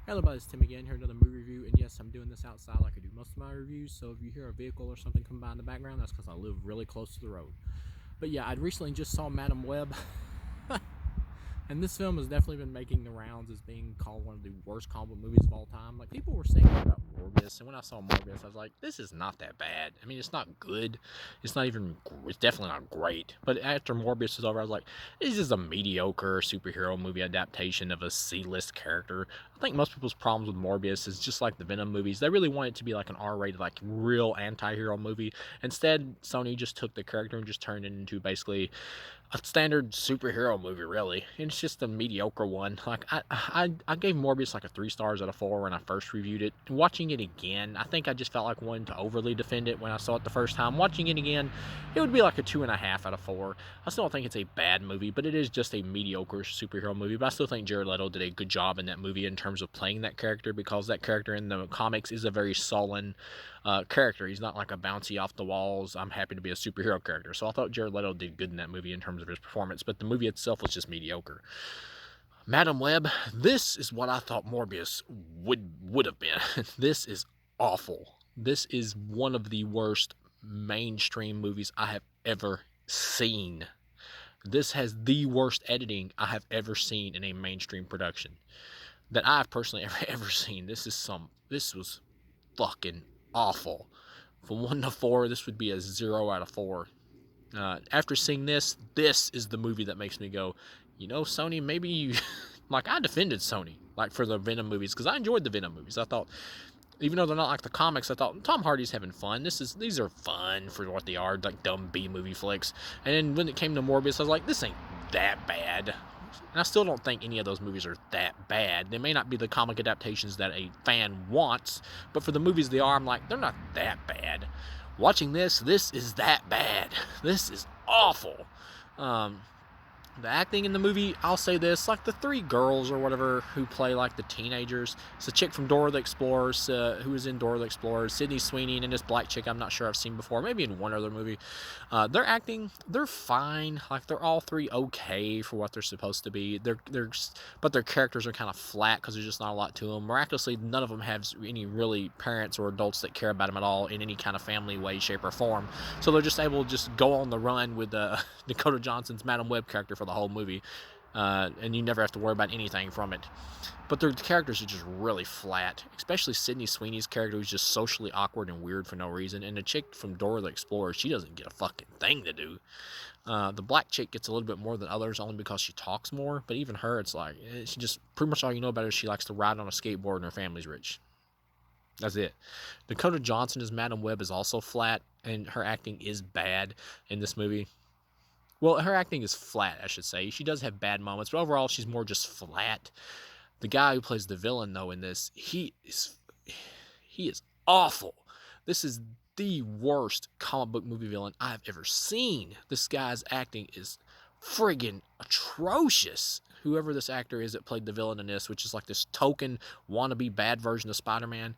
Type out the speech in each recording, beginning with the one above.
Hello, everybody, it's Tim again here, another movie review, and yes, I'm doing this outside like I do most of my reviews, so if you hear a vehicle or something come by in the background, that's because I live really close to the road. But yeah, I recently just saw Madam Web, and this film has definitely been making the rounds as being called one of the worst comic book movies of all time. Like, people were saying about Morbius, and when I saw Morbius, I was like, this is not that bad. I mean, it's not good. It's definitely not great. But after Morbius was over, I was like, this is a mediocre superhero movie adaptation of a C-list character. I think most people's problems with Morbius is just like the Venom movies. They really want it to be like an R-rated, like real anti-hero movie. Instead, Sony just took the character and just turned it into basically a standard superhero movie, really. It's just a mediocre one. Like, I gave Morbius like a 3 stars out of 4 when I first reviewed it. And watching it again, I think I just felt like wanting to overly defend it when I saw it the first time. Watching it again, it would be like a 2.5 out of 4. I still don't think it's a bad movie, but it is just a mediocre superhero movie. But I still think Jared Leto did a good job in that movie in terms of playing that character, because that character in the comics is a very sullen character. He's not like a bouncy off the walls, I'm happy to be a superhero character. So I thought Jared Leto did good in that movie in terms of his performance, but the movie itself was just mediocre. Madam Web, this is what I thought Morbius would have been. This is awful. This is one of the worst mainstream movies I have ever seen. This has the worst editing I have ever seen in a mainstream production that I've personally ever seen. This was fucking awful. From 1 to 4, this would be a 0 out of 4. After seeing this is the movie that makes me go, Sony, maybe you... like, I defended Sony, like, for the Venom movies, because I enjoyed the Venom movies. I thought, even though they're not like the comics, I thought Tom Hardy's having fun. These are fun for what they are, like dumb B-movie flicks. And then when it came to Morbius, I was like, this ain't that bad. And I still don't think any of those movies are that bad. They may not be the comic adaptations that a fan wants, but for the movies they are, I'm like, they're not that bad. Watching this is that bad. This is awful. The acting in the movie, I'll say this, like the 3 girls or whatever who play like the teenagers. It's a chick from Dora the Explorer, who was in Dora the Explorer, Sydney Sweeney, and this black chick I'm not sure I've seen before, maybe in one other movie. Their acting, they're fine. Like, they're all 3 okay for what they're supposed to be. But their characters are kind of flat because there's just not a lot to them. Miraculously, none of them have any really parents or adults that care about them at all in any kind of family way, shape, or form. So they're just able to just go on the run with Dakota Johnson's Madam Web character for the whole movie, and you never have to worry about anything from it. But the characters are just really flat, especially Sydney Sweeney's character, who's just socially awkward and weird for no reason, and the chick from Dora the Explorer, she doesn't get a fucking thing to do. The black chick gets a little bit more than others only because she talks more, but even her, it's like, she just, pretty much all you know about her is she likes to ride on a skateboard and her family's rich. That's it. Dakota Johnson as Madam Web is also flat, and her acting is bad in this movie. Well, her acting is flat, I should say. She does have bad moments, but overall, she's more just flat. The guy who plays the villain, though, in this, he is awful. This is the worst comic book movie villain I've ever seen. This guy's acting is friggin' atrocious. Whoever this actor is that played the villain in this, which is like this token wannabe bad version of Spider-Man.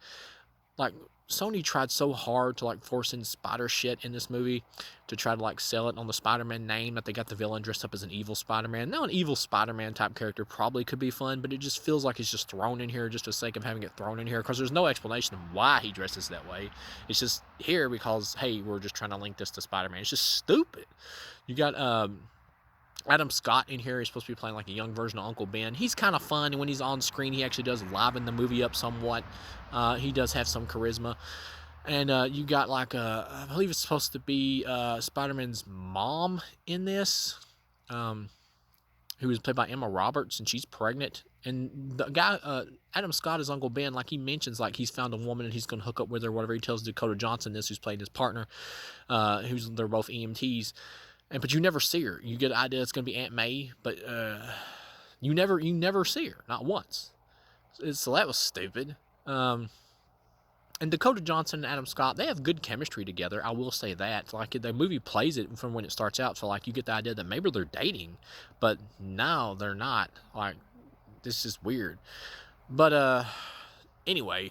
Like, Sony tried so hard to like force in spider shit in this movie to try to like sell it on the Spider-Man name, that they got the villain dressed up as an evil Spider-Man. Now, an evil Spider-Man type character probably could be fun, but it just feels like it's just thrown in here just for the sake of having it thrown in here, because there's no explanation of why he dresses that way. It's just here because, hey, we're just trying to link this to Spider-Man. It's just stupid. You got Adam Scott in here. He's supposed to be playing like a young version of Uncle Ben. He's kind of fun, and when he's on screen, he actually does liven the movie up somewhat. He does have some charisma. And you got like I believe it's supposed to be Spider-Man's mom in this, who is played by Emma Roberts, and she's pregnant. And the guy, Adam Scott, is Uncle Ben. Like, he mentions like he's found a woman and he's going to hook up with her, whatever. He tells Dakota Johnson this, who's played his partner, they're both EMTs. But you never see her. You get the idea it's going to be Aunt May, but you never see her, not once. So that was stupid. And Dakota Johnson and Adam Scott, they have good chemistry together. I will say that. Like, the movie plays it from when it starts out, so like you get the idea that maybe they're dating, but no, they're not. Like, this is weird. But anyway.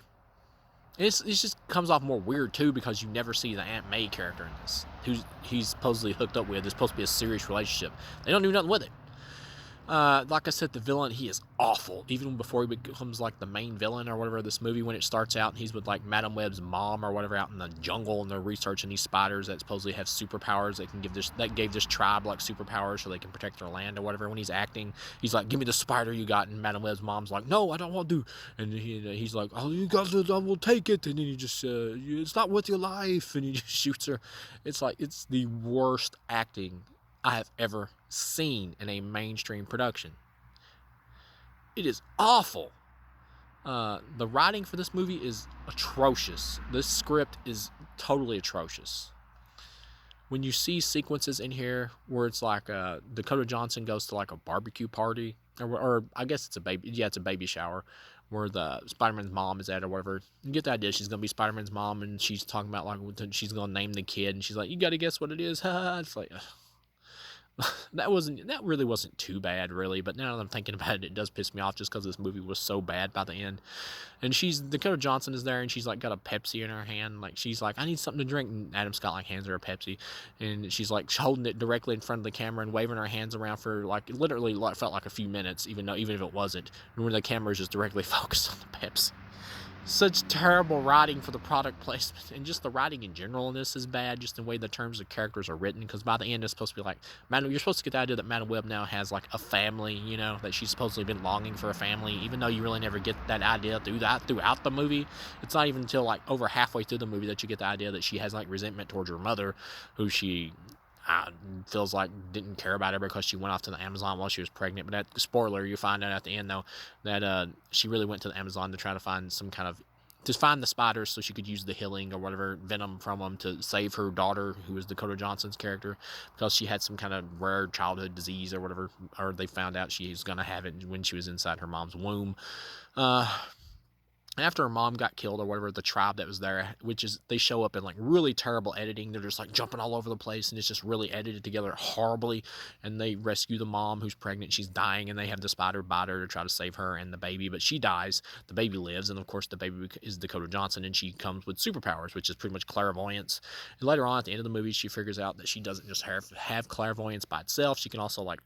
It just comes off more weird, too, because you never see the Aunt May character in this, who he's supposedly hooked up with. It's supposed to be a serious relationship. They don't do nothing with it. Like I said, the villain, he is awful. Even before he becomes like the main villain or whatever of this movie, when it starts out and he's with like Madam Web's mom or whatever out in the jungle, and they're researching these spiders that supposedly have superpowers that gave this tribe like superpowers so they can protect their land or whatever. When he's acting, he's like, "Give me the spider you got," and Madam Web's mom's like, "No, I don't want to." And he's like, "Oh, you got it, I will take it." And then he just, "It's not worth your life," and he just shoots her. It's like, it's the worst acting I have ever seen in a mainstream production. It is awful. The writing for this movie is atrocious. This script is totally atrocious. When you see sequences in here where it's like Dakota Johnson goes to like a barbecue party, or I guess it's a baby shower, where the Spider-Man's mom is at or whatever. You get the idea she's gonna be Spider-Man's mom, and she's talking about like she's gonna name the kid, and she's like, "You gotta guess what it is." It's like, that really wasn't too bad, really. But now that I'm thinking about it, it does piss me off just because this movie was so bad by the end. And Dakota Johnson is there, and she's like got a Pepsi in her hand, like she's like, "I need something to drink," and Adam Scott like hands her a Pepsi, and she's like holding it directly in front of the camera and waving her hands around for like literally like felt like a few minutes, even if it wasn't, when the camera is just directly focused on the Pepsi. Such terrible writing for the product placement, and just the writing in general in this is bad, just the way the terms of characters are written, because by the end it's supposed to be like, you're supposed to get the idea that Madam Web now has like a family, that she's supposedly been longing for a family, even though you really never get that idea throughout the movie. It's not even until like over halfway through the movie that you get the idea that she has like resentment towards her mother, who she feels like didn't care about her because she went off to the Amazon while she was pregnant. But that spoiler, you find out at the end though that she really went to the Amazon to try to find to find the spiders so she could use the healing or whatever venom from them to save her daughter, who is Dakota Johnson's character, because she had some kind of rare childhood disease or whatever, or they found out she was gonna have it when she was inside her mom's womb. After her mom got killed or whatever, the tribe that was there, they show up in like really terrible editing. They're just like jumping all over the place, and it's just really edited together horribly. And they rescue the mom who's pregnant. She's dying, and they have the spider bite her to try to save her and the baby, but she dies. The baby lives, and of course the baby is Dakota Johnson, and she comes with superpowers, which is pretty much clairvoyance. And later on at the end of the movie, she figures out that she doesn't just have clairvoyance by itself. She can also like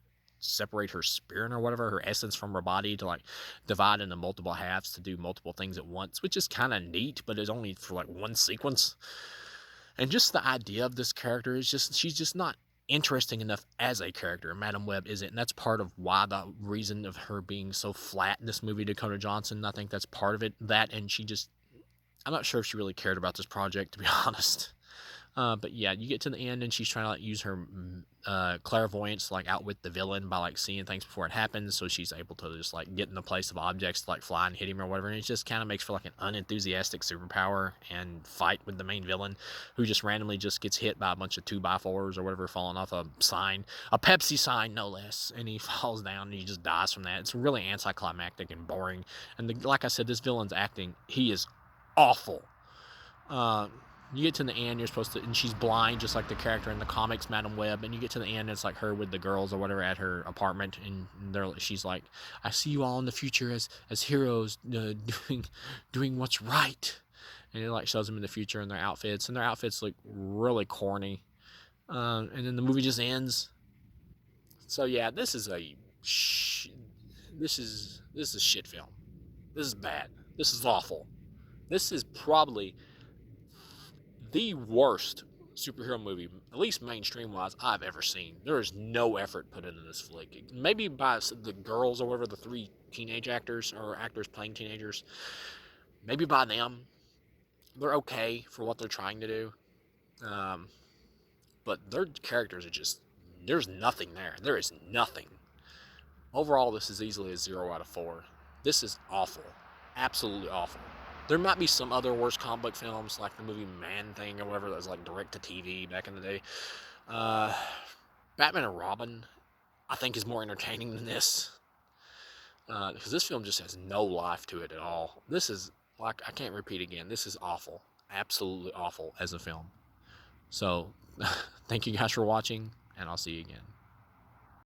separate her spirit or whatever, her essence, from her body, to like divide into multiple halves to do multiple things at once, which is kind of neat, but it's only for like one sequence. And just the idea of this character is she's just not interesting enough as a character. Madam Web isn't, and that's part of why, the reason of her being so flat in this movie, Dakota Johnson. I think that's part of it. And I'm not sure if she really cared about this project, to be honest. But yeah, you get to the end, and she's trying to like use her clairvoyance to like outwit the villain by like seeing things before it happens, so she's able to just like get in the place of objects to like fly and hit him or whatever. And it just kind of makes for like an unenthusiastic superpower and fight with the main villain, who just randomly just gets hit by a bunch of 2x4s or whatever falling off a Pepsi sign no less, and he falls down and he just dies from that. It's really anticlimactic and boring. And like I said, this villain's acting, he is awful. You get to the end, you're supposed to, and she's blind, just like the character in the comics, Madam Web. And you get to the end, it's like her with the girls or whatever at her apartment, and she's like, "I see you all in the future as heroes, doing what's right." And it like shows them in the future in their outfits, look really corny. And then the movie just ends. So yeah, this is a shit film. This is bad. This is awful. This is probably the worst superhero movie, at least mainstream wise, I've ever seen. There is no effort put into this flick. Maybe by the girls or whatever, the 3 teenage actors or actors playing teenagers, maybe by them, they're okay for what they're trying to do. But their characters are just, there's nothing there. There is nothing. Overall, this is easily a 0 out of 4. This is awful. Absolutely awful. There might be some other worse comic book films, like the movie Man-Thing or whatever, that was like direct to TV back in the day. Batman and Robin, I think, is more entertaining than this. Because this film just has no life to it at all. This is, like, I can't repeat again, this is awful. Absolutely awful as a film. So, thank you guys for watching, and I'll see you again.